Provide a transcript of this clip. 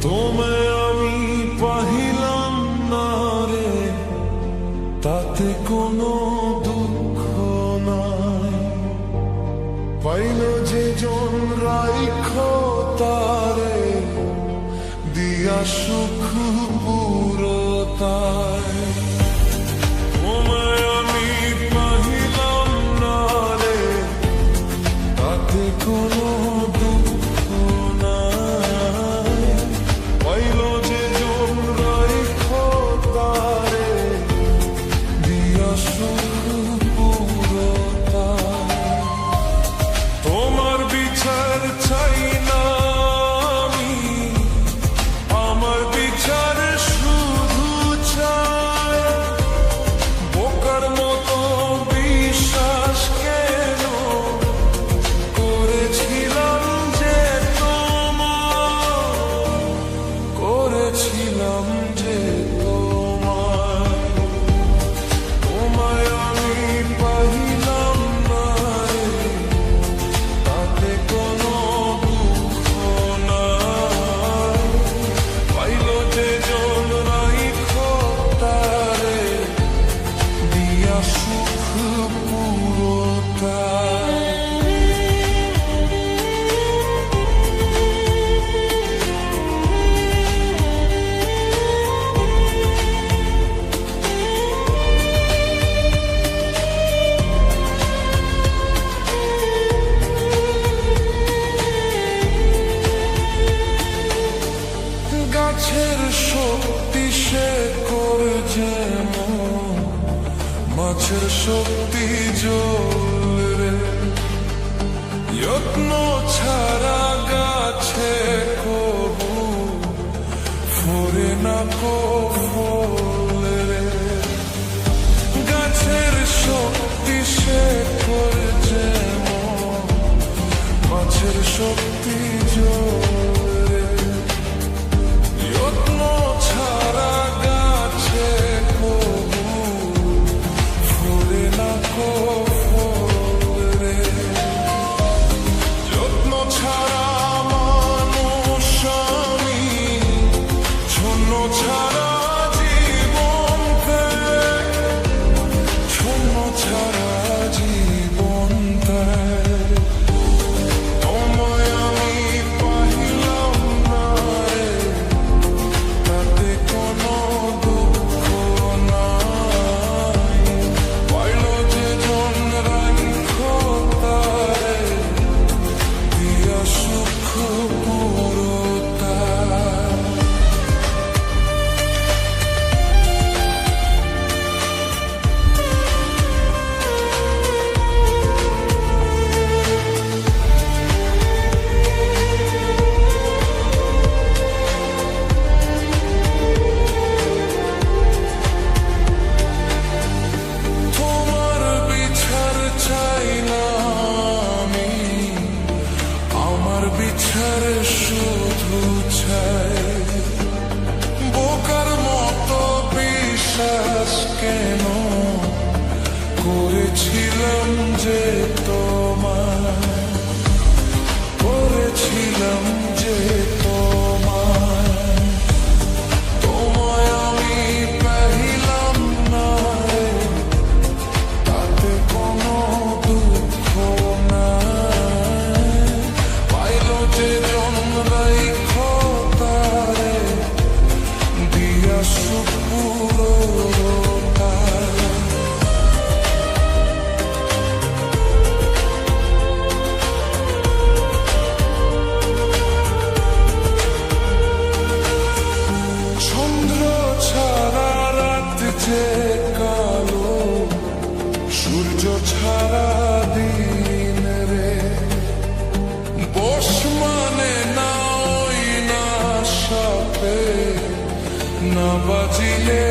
তোমায় আমি পাহিলাম না রে, তাতে কোনো দুঃখ নাই। পাইল যে জন রাইখ তারে, দিয়া সুখ পুরতায়। তোমায় আমি পাহিলাম না রে, তাতে কোনো দুঃখ নাই। পাইল যে জন রাইখ তারে, দিয়া সুখ পুরতায়। তোমার বিচার চাই না আমি, আমার বিচার শুধু চাই। বোকার মতো বিশ্বাস কেন করেছিলাম যে তোমায়, করেছিলাম যে তোমায়। তোমায় আমি পাহিলাম না রে, তাতে কোনো দুঃখ নাই। পাইল যে জন রাইখ তারে, দিয়া সুখ পুরতায়। গাছের শক্তি সে করে যেমন, মাছের শক্তি জল রে। যত্ন ছাড়া গাছে কবু ফোরে না কো ফল রে। গাছের শক্তি সে করে যেমন, মাছের শক্তি জল রে। যত্ন ছাড়া গাছে কবু ফোরে না কো ফল রে। যত্ন ছাড়া মানুষ আমি, শূন্য ছাড়া জীবন ত্যাগ, শূন্য ছাড়া জীবন ত্যাগ। তোমায় আমি পাহিলাম না রে, তাতে কোনো দুঃখ নাই। পাইল যে জন রাইখ তারে, দিয়া সুখ পুরতায়। তোমার বিচার চাই না আমি, আমার বিচার শুধু চাই। বোকার মতো বিশ্বাস কেন করেছিলাম যে তোমায়, করেছিলাম যে তোমায়। তোমায় আমি পাহিলাম না রে, তাতে কোনো দুঃখ নাই। পাইল যে জন রাইখ তারে, দিয়া সুখ পুরতায়। চন্দ্র ছাড়া রাত যে কালো, সূর্য ছাড়া দিন রে। বস মানে না ওই না সাপে, না বাজিলে